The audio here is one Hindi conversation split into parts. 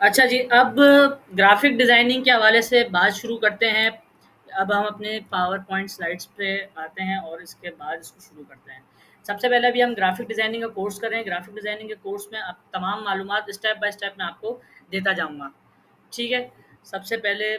अच्छा जी, अब ग्राफ़िक डिज़ाइनिंग के हवाले से बात शुरू करते हैं। अब हम अपने पावर पॉइंट स्लाइड्स पे आते हैं और इसके बाद इसको शुरू करते हैं। सबसे पहले अभी हम ग्राफ़िक डिज़ाइनिंग का कोर्स कर रहे हैं। ग्राफ़िक डिज़ाइनिंग के कोर्स में अब तमाम मालूमात स्टेप बाय स्टेप मैं आपको देता जाऊँगा। ठीक है? सबसे पहले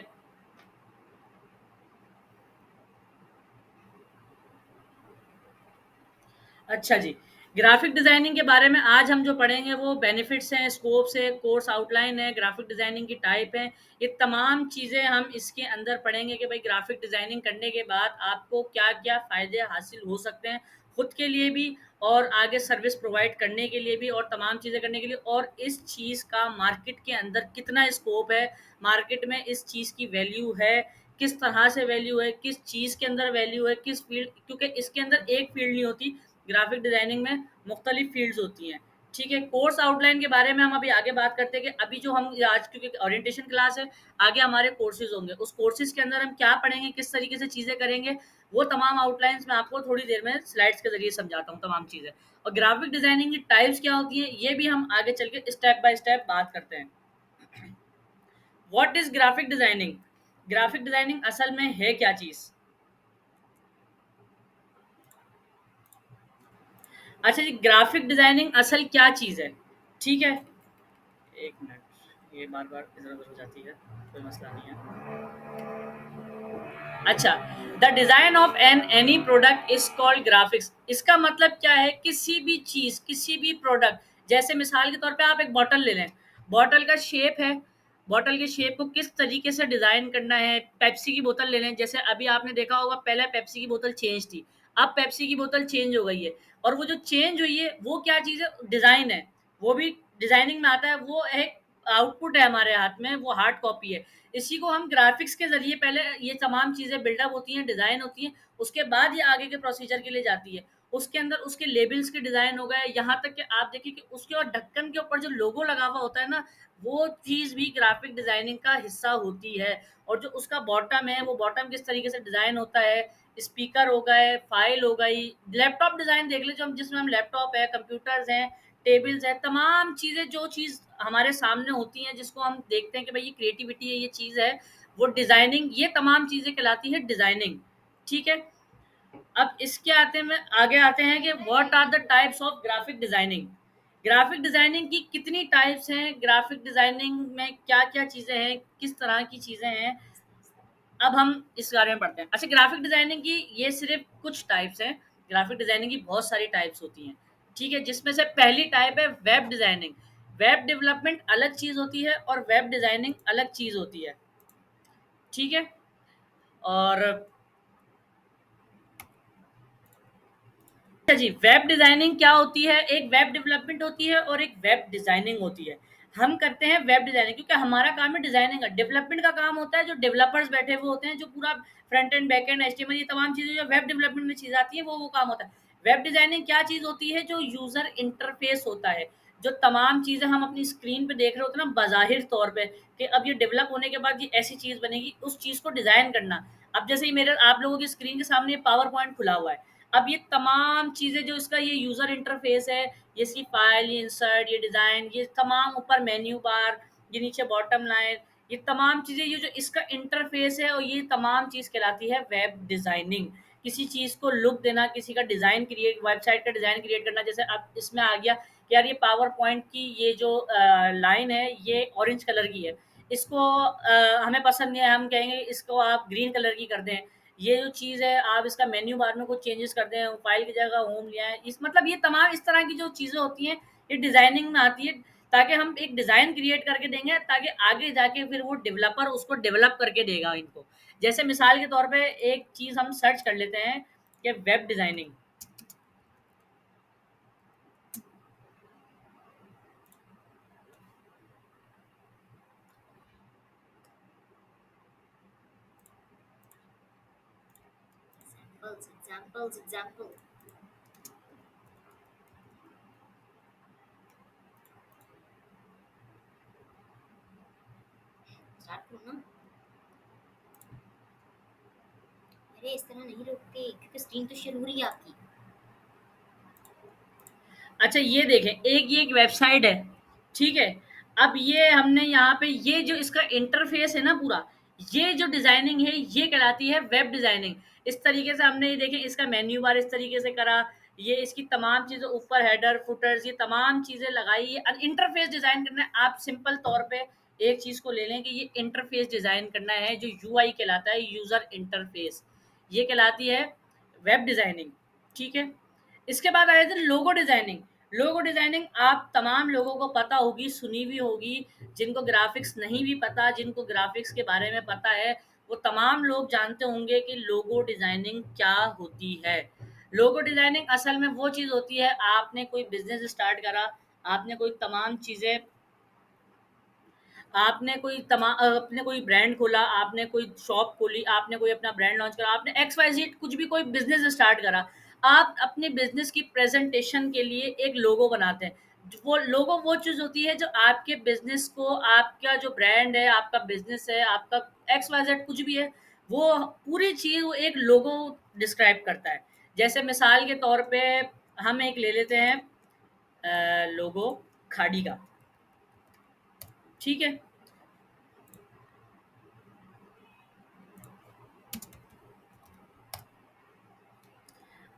अच्छा जी, ग्राफ़िक डिज़ाइनिंग के बारे में आज हम जो पढ़ेंगे वो बेनिफिट्स हैं, स्कोप्स है, कोर्स आउटलाइन है, ग्राफ़िक डिज़ाइनिंग की टाइप है। ये तमाम चीज़ें हम इसके अंदर पढ़ेंगे कि भाई ग्राफ़िक डिज़ाइनिंग करने के बाद आपको क्या-क्या फ़ायदे हासिल हो सकते हैं, खुद के लिए भी और आगे सर्विस प्रोवाइड करने के लिए भी और तमाम चीज़ें करने के लिए और इस चीज़ का मार्केट के अंदर कितना स्कोप है, मार्केट में इस चीज़ की वैल्यू है, किस तरह से वैल्यू है, किस चीज़ के अंदर वैल्यू है, किस फ़ील्ड क्योंकि इसके अंदर एक फ़ील्ड नहीं होती, ग्राफिक डिज़ाइनिंग में मुख्तलिफ फ़ील्ड्स होती हैं। ठीक है, कोर्स आउटलाइन के बारे में हम अभी आगे बात करते हैं कि अभी जो हम ये आज क्योंकि ओरिएंटेशन क्लास है, आगे हमारे कोर्सेज़ होंगे। उस कोर्सेज़ के अंदर हम क्या पढ़ेंगे, किस तरीके से चीज़ें करेंगे, वो तमाम आउटलाइन्स मैं आपको थोड़ी देर में स्लाइड्स के ज़रिए समझाता हूँ तमाम चीज़ें। और ग्राफिक डिज़ाइनिंग की टाइप्स क्या होती हैं, ये भी हम आगे चल के स्टेप बाय स्टेप बात करते हैं। What is graphic designing? Graphic designing असल में है क्या चीज़? अच्छा जी, ग्राफिक डिज़ाइनिंग असल क्या चीज़ है? ठीक है? 1 मिनट, ये बार-बार इधर-उधर हो जाती है, कोई मसला नहीं है। अच्छा, the design of any product is called graphics. इसका मतलब क्या है, किसी भी चीज़, किसी भी प्रोडक्ट जैसे मिसाल के तौर पे आप एक बॉटल ले लें, बॉटल का शेप है, बॉटल के शेप को किस तरीके से डिज़ाइन करना है, पेप्सी की बोतल ले लें, जैसे अभी आपने देखा होगा पहले पेप्सी की बोतल चेंज थी, अब पेप्सी की बोतल चेंज हो गई है और वो जो चेंज हुई है, वो क्या चीज़ है? डिज़ाइन है, वो भी डिज़ाइनिंग में आता है, वो एक आउटपुट है हमारे हाथ में, वो हार्ड कॉपी है। इसी को हम ग्राफिक्स के ज़रिए पहले ये तमाम चीज़ें बिल्डअप होती हैं, डिज़ाइन होती हैं, उसके बाद ये आगे के प्रोसीजर के लिए जाती है। उसके अंदर उसके लेबल्स के डिज़ाइन हो गए, यहाँ तक कि आप देखिए कि उसके और ढक्कन के ऊपर जो लोगो लगा हुआ होता है ना, वो चीज़ भी ग्राफिक डिज़ाइनिंग का हिस्सा होती है। और जो उसका बॉटम है, वो बॉटम किस तरीके से डिज़ाइन होता है, स्पीकर हो गए, फाइल हो गई, लैपटॉप डिज़ाइन देख लीजिए हम जिसमें हम लैपटॉप है, कंप्यूटर्स हैं, टेबल्स है, तमाम चीज़ें जो चीज़ हमारे सामने होती हैं जिसको हम देखते हैं कि भाई ये क्रिएटिविटी है, ये चीज़ है, वो डिज़ाइनिंग ये तमाम चीज़ें कहलाती है डिज़ाइनिंग। ठीक है? अब इसके आगे आते हैं कि what are the types of graphic designing. Graphic designing की कितनी टाइप्स हैं, ग्राफिक डिज़ाइनिंग में क्या-क्या चीज़ें हैं, किस तरह की चीज़ें हैं, अब हम इस बारे में पढ़ते हैं। अच्छा, ग्राफिक डिज़ाइनिंग की ये सिर्फ़ कुछ टाइप्स हैं, ग्राफिक डिज़ाइनिंग की बहुत सारी टाइप्स होती हैं, ठीक है? जिसमें से पहली टाइप है वेब डिज़ाइनिंग। वेब डेवलपमेंट अलग चीज़ होती है और वेब डिज़ाइनिंग अलग चीज़ होती है, ठीक है? और अच्छा जी, वेब डिज़ाइनिंग क्या होती है? एक वेब डेवलपमेंट होती है और एक वेब डिज़ाइनिंग होती है। हम करते हैं वेब डिज़ाइनिंग क्योंकि हमारा काम है डिज़ाइनिंग का। डेवलपमेंट का काम होता है जो डेवलपर्स बैठे हुए होते हैं, जो पूरा front end, back and, HTML ये तमाम चीज़ें जो वेब डेवलपमेंट में चीज़ आती है वो काम होता है। वेब डिज़ाइनिंग क्या चीज़ होती है? जो यूज़र इंटरफ़ेस होता है। जो तमाम चीज़ें हम अपनी स्क्रीन पे देख रहे होते हैं ना बज़ाहिर तौर पे कि अब ये डेवलप होने के बाद ये ऐसी चीज़ बनेगी, उस चीज़ को डिज़ाइन करना। अब जैसे ही मेरे आप लोगों की स्क्रीन के सामने पावर पॉइंट खुला हुआ है। अब ये तमाम चीज़ें जो इसका ये यूज़र इंटरफ़ेस है, ये इसकी फ़ाइल, ये इंसर्ट, ये डिज़ाइन, ये तमाम ऊपर मेन्यू बार, ये नीचे बॉटम लाइन, ये तमाम चीज़ें ये जो इसका इंटरफ़ेस है और ये तमाम चीज़ कहलाती है वेब डिज़ाइनिंग। किसी चीज़ को लुक देना, किसी का डिज़ाइन क्रिएट वेबसाइट का डिज़ाइन क्रिएट करना, जैसे अब इसमें आ गया कि यार ये पावर पॉइंट की ये जो लाइन है, ये ऑरेंज कलर की है। इसको हमें पसंद नहीं है, हम कहेंगे इसको आप ग्रीन कलर की कर दें। ये जो चीज़ है आप इसका मेन्यू बार में कुछ चेंजेस कर दें, फाइल की जगह होम ले आएँ, इस मतलब ये तमाम इस तरह की जो चीज़ें होती हैं, ये डिज़ाइनिंग में आती है ताकि हम एक डिज़ाइन क्रिएट करके देंगे ताकि आगे जाके फिर वो डेवलपर उसको डेवलप करके देगा इनको। जैसे मिसाल के तौर पे एक चीज़ हम सर्च कर लेते हैं कि वेब डिज़ाइनिंग। एग्ज़ाम्पल। स्टार्ट करो ना। अरे इस तरह नहीं रुकते क्योंकि स्क्रीन तो शेयर हो रही है आपकी। अच्छा ये देखें, एक ये एक वेबसाइट है, ठीक है? अब ये हमने यहाँ पे ये जो इसका इंटरफेस है ना पूरा, ये जो डिजाइनिंग है ये कहलाती है वेब डिजाइनिंग। इस तरीके से हमने ये देखें इसका मेन्यू बार इस तरीके से करा, ये इसकी तमाम चीजें ऊपर हेडर फुटर्स ये तमाम चीजें लगाई, ये इंटरफेस डिजाइन करना है। आप सिंपल तौर पे एक चीज को ले लें कि ये इंटरफेस डिजाइन करना है, जो यूआई कहलाता है, यूजर इंटरफेस, ये कहलाती है वेब डिजाइनिंग। ठीक है, इसके बाद आ जाते हैं लोगो डिजाइनिंग। लोगो डिजाइनिंग आप तमाम लोगों को पता होगी, सुनी भी होगी। जिनको ग्राफिक्स नहीं भी पता, जिनको ग्राफिक्स के बारे में पता है, वो तमाम लोग जानते होंगे कि लोगो डिजाइनिंग क्या होती है। लोगो डिजाइनिंग असल में वो चीज़ होती है, आपने कोई बिजनेस स्टार्ट करा, आपने कोई तमाम चीज़ें, आपने कोई ब्रांड खोला, आपने कोई शॉप खोली, आपने कोई अपना ब्रांड लॉन्च करा, आपने एक्स वाई जेड कुछ भी कोई बिजनेस स्टार्ट करा, आप अपने बिजनेस की प्रेजेंटेशन के लिए एक लोगो बनाते हैं। वो लोगो वो चीज़ होती है जो आपके बिजनेस को, आपका जो ब्रांड है, आपका बिजनेस है, आपका एक्स वाई जेड कुछ भी है, वो पूरी चीज़ वो एक लोगो डिस्क्राइब करता है। जैसे मिसाल के तौर पे हम एक ले लेते हैं लोगो खाड़ी का। ठीक है,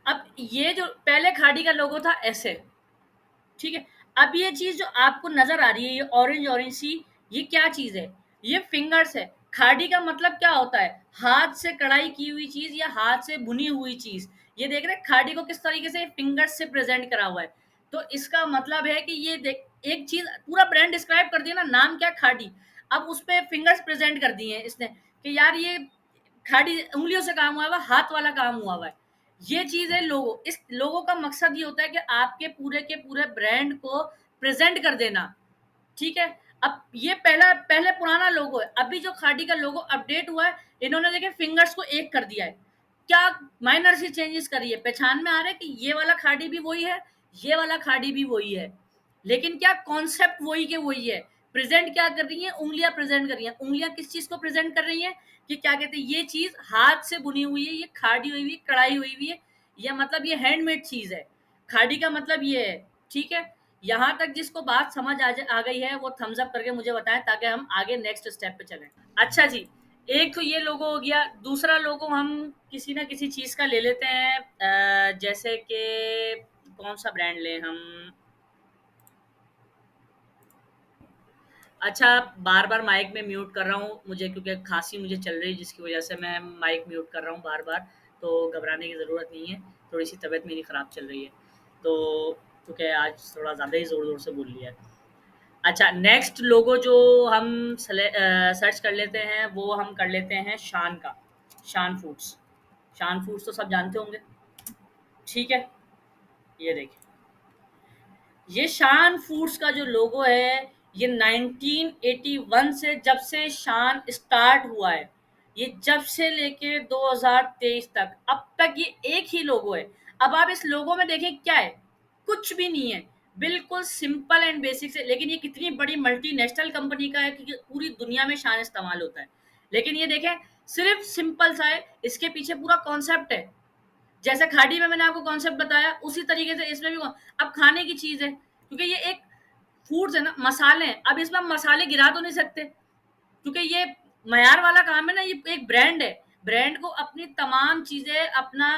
अब ये जो पहले खाड़ी का लोगो था ऐसे, ठीक है, अब ये चीज जो आपको नजर आ रही है, ये ऑरेंज ऑरेंज सी, ये क्या चीज है? ये फिंगर्स है। खाड़ी का मतलब क्या होता है? हाथ से कढ़ाई की हुई चीज या हाथ से भुनी हुई चीज। ये देख रहे हैं खाड़ी को किस तरीके से फिंगर्स से प्रेजेंट करा हुआ है। तो इसका मतलब है कि ये देख, एक चीज पूरा ब्रांड डिस्क्राइब कर दिया ना, नाम क्या खाड़ी, अब उस पे फिंगर्स प्रेजेंट कर दिए हैं इसने कि यार ये खाड़ी उंगलियों से काम हुआ है, हाथ वाला काम हुआ हुआ है। ये चीज है लोगो। इस लोगो का मकसद ये होता है कि आपके पूरे के पूरे ब्रांड को प्रेजेंट कर देना। ठीक है, अब ये पहले पुराना लोगो है, अभी जो खाड़ी का लोगो अपडेट हुआ है, इन्होंने देखे फिंगर्स को एक कर दिया है। क्या माइनर सी चेंजेस करी है, पहचान में आ रहा है कि ये वाला खाड़ी भी वही है, ये वाला खाड़ी भी वही है, लेकिन क्या कॉन्सेप्ट वही के वही है। प्रेजेंट क्या कर रही है? उंगलियां प्रेजेंट कर रही हैं। उंगलियां किस चीज को प्रेजेंट कर रही हैं? कि क्या कहते हैं, ये चीज हाथ से बुनी हुई है, ये खाड़ी हुई हुई, कढ़ाई हुई हुई है, ये मतलब ये हैंडमेड चीज है। खाड़ी का मतलब ये है। ठीक है, यहाँ तक जिसको बात समझ आ गई है वो थम्स अप करके मुझे बताएं, ताकि हम आगे नेक्स्ट स्टेप पे चलें। अच्छा जी, एक तो ये लोगो हो गया। दूसरा लोगो हम किसी ना किसी चीज का ले लेते हैं, जैसे कि कौन सा ब्रांड लें हम। अच्छा, बार बार माइक में म्यूट कर रहा हूँ मुझे, क्योंकि खांसी मुझे चल रही है, जिसकी वजह से मैं माइक म्यूट कर रहा हूँ बार बार। तो घबराने की ज़रूरत नहीं है, थोड़ी सी तबीयत मेरी ख़राब चल रही है, तो क्योंकि आज थोड़ा ज़्यादा ही ज़ोर ज़ोर से बोल लिया है। अच्छा, नेक्स्ट लोगो जो हम सर्च कर लेते हैं, वो हम कर लेते हैं शान का। शान फूड्स। शान फूड्स तो सब जानते होंगे। ठीक है, ये देखिए, ये शान फूड्स का जो लोगो है, ये 1981 से, जब से शान स्टार्ट हुआ है, ये जब से लेके 2023 तक, अब तक ये एक ही लोगो है। अब आप इस लोगो में देखें क्या है? कुछ भी नहीं है, बिल्कुल सिंपल एंड बेसिक है। लेकिन ये कितनी बड़ी मल्टीनेशनल कंपनी का है कि पूरी दुनिया में शान इस्तेमाल होता है। लेकिन ये देखें, सिर्फ सिंपल सा है, इसके पीछे पूरा कॉन्सेप्ट है। जैसे खाड़ी में मैंने आपको कॉन्सेप्ट बताया, उसी तरीके से इसमें भी अब खाने की चीज है, क्योंकि ये एक फूड्स है ना, मसाले हैं। अब इसमें हम मसाले गिरा तो नहीं सकते, क्योंकि ये मयार वाला काम है ना, ये एक ब्रांड है। ब्रांड को अपनी तमाम चीजें, अपना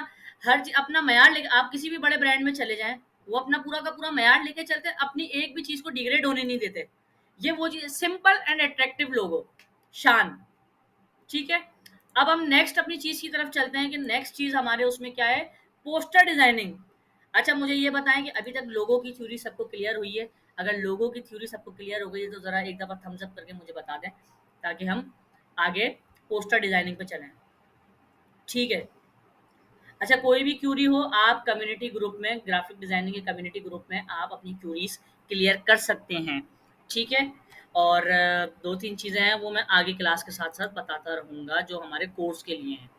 अपना मयार लेके, आप किसी भी बड़े ब्रांड में चले जाएं, वो अपना पूरा का पूरा मयार लेके चलते हैं, अपनी एक भी चीज को डिग्रेड होने नहीं देते। ये वो चीज, सिंपल एंड अट्रैक्टिव लोगो, शान। ठीक है, अब हम नेक्स्ट अपनी चीज की तरफ चलते हैं कि नेक्स्ट चीज हमारे उसमें क्या है? Poster designing. अच्छा, मुझे ये बताएं कि अभी तक लोगों की थ्योरी सबको क्लियर हुई है? अगर लोगों की थ्योरी सबको क्लियर हो गई है तो जरा एक दफा थम्स अप करके मुझे बता दें, ताकि हम आगे पोस्टर डिजाइनिंग पे चलें। ठीक है, अच्छा, कोई भी क्यूरी हो, आप कम्युनिटी ग्रुप में, ग्राफिक डिजाइनिंग के कम्युनिटी ग्रुप में आप अपनी क्यूरीज क्लियर कर सकते हैं। ठीक है, और दो तीन चीज़ें हैं वो मैं आगे क्लास के साथ साथ बताता रहूँगा, जो हमारे कोर्स के लिए हैं।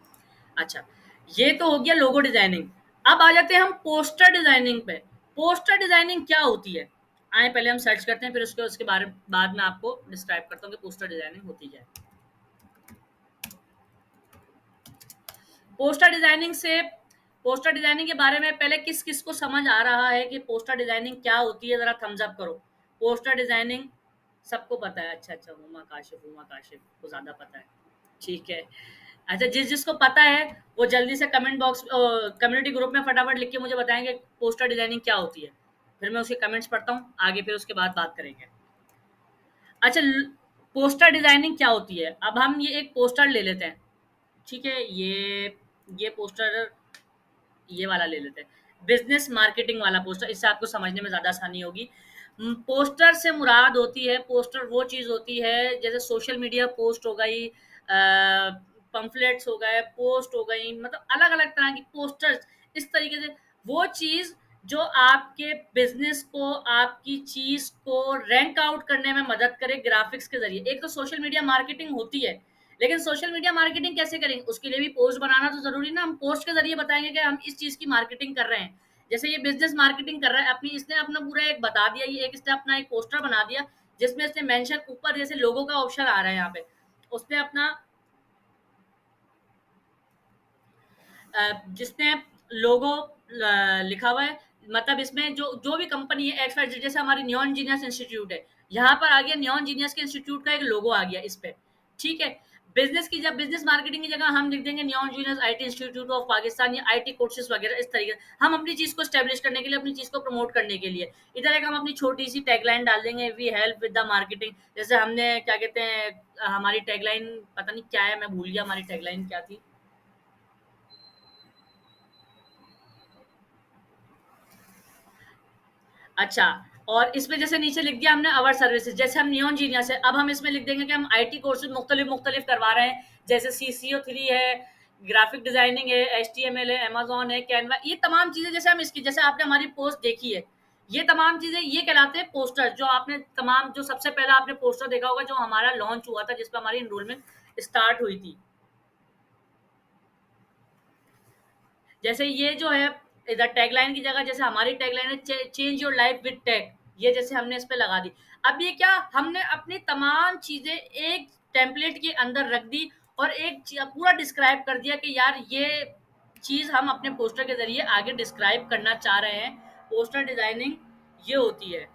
अच्छा, ये तो हो गया लोगो डिजाइनिंग। अब आ जाते हैं हम पोस्टर डिजाइनिंग पे। पोस्टर डिजाइनिंग क्या होती है? आए पहले हम सर्च करते हैं, फिर उसके उसके बारे बाद में आपको डिस्क्राइब करता हूँ कि पोस्टर डिजाइनिंग होती क्या है। पोस्टर डिजाइनिंग से, पोस्टर डिजाइनिंग के बारे में पहले किस किस को समझ आ रहा है कि पोस्टर डिजाइनिंग क्या होती है? जरा थम्स अप करो। पोस्टर डिजाइनिंग सबको पता है। अच्छा, अच्छा, हुमा काशिफ को ज़्यादा पता है। ठीक है। अच्छा, जिसको पता है वो जल्दी से कमेंट बॉक्स कम्युनिटी ग्रुप में फटाफट लिख के मुझे बताएँगे पोस्टर डिज़ाइनिंग क्या होती है? फिर मैं उसके कमेंट्स पढ़ता हूँ, आगे फिर उसके बाद बात करेंगे। अच्छा, पोस्टर डिज़ाइनिंग क्या होती है? अब हम ये एक पोस्टर ले लेते हैं, ठीक है? ये पोस्टर ये वाला ले लेते हैं, बिजनेस मार्केटिंग वाला पोस्टर, इससे आपको समझने में ज़्यादा आसानी होगी। पोस्टर से मुराद होती है, पोस्टर वो चीज़ होती है जैसे सोशल मीडिया पोस्ट हो गई, पंफलेट्स हो गए, पोस्ट हो गई, मतलब अलग अलग तरह की पोस्टर्स, इस तरीके से वो चीज़ जो आपके बिजनेस को, आपकी चीज़ को रैंक आउट करने में मदद करे ग्राफिक्स के जरिए। एक तो सोशल मीडिया मार्केटिंग होती है, लेकिन सोशल मीडिया मार्केटिंग कैसे करेंगे? उसके लिए भी पोस्ट बनाना तो ज़रूरी ना, हम पोस्ट के ज़रिए बताएँगे कि हम इस चीज़ की मार्केटिंग कर रहे हैं। जैसे ये बिज़नेस मार्केटिंग कर रहा है, अपनी इसने अपना पूरा एक बता दिया, ये एक इसने अपना एक पोस्टर बना दिया, जिसमें इसने मेंशन ऊपर जैसे लोगो का ऑप्शन आ रहा है यहाँ पे, उसने अपना जिसने लोगो लिखा हुआ है, मतलब इसमें जो जो भी कंपनी है एक्स वाई जेड, जैसे हमारी नियॉन जीनियस इंस्टीट्यूट है, यहाँ पर आ गया नियॉन जीनियस के इंस्टीट्यूट का एक लोगो आ गया इस पे, ठीक है। बिजनेस की जब बिजनेस मार्केटिंग की जगह हम लिख देंगे neon genius IT institute of Pakistan या आईटी कोर्सेज वगैरह, इस तरीके से हम अपनी चीज को स्टेब्लिश करने के लिए, अपनी चीज को प्रमोट करने के लिए इधर एक हम अपनी छोटी सी टैगलाइन डाल देंगे, we help with the marketing. जैसे हमने क्या कहते हैं, हमारी टैगलाइन पता नहीं क्या है, मैं भूल गया हमारी टैगलाइन क्या थी। अच्छा, और इसमें जैसे नीचे लिख दिया हमने अवर सर्विसेज, जैसे हम नियॉन जीनियस है, अब हम इसमें लिख देंगे कि हम आईटी कोर्सेज मुख्तलिफ मुख्तलिफ करवा रहे हैं, जैसे CCO3 है, ग्राफिक डिजाइनिंग है, HTML है, अमेजोन है, कैनवा, ये तमाम चीजें जैसे हम इसकी, जैसे आपने हमारी पोस्ट देखी है, ये तमाम चीजें ये कहलाते हैं पोस्टर, जो आपने तमाम, जो सबसे पहला आपने पोस्टर देखा होगा जो हमारा लॉन्च हुआ था, जिसपे हमारी इनरोलमेंट स्टार्ट हुई थी। जैसे ये जो है इधर टैगलाइन की जगह जैसे हमारी टैगलाइन है change your life with tech, ये जैसे हमने इस पे लगा दी। अब ये क्या, हमने अपनी तमाम चीजें एक टेम्पलेट के अंदर रख दी और एक पूरा डिस्क्राइब कर दिया कि यार ये चीज हम अपने पोस्टर के जरिए आगे डिस्क्राइब करना चाह रहे हैं। पोस्टर डिजाइनिंग ये होती है।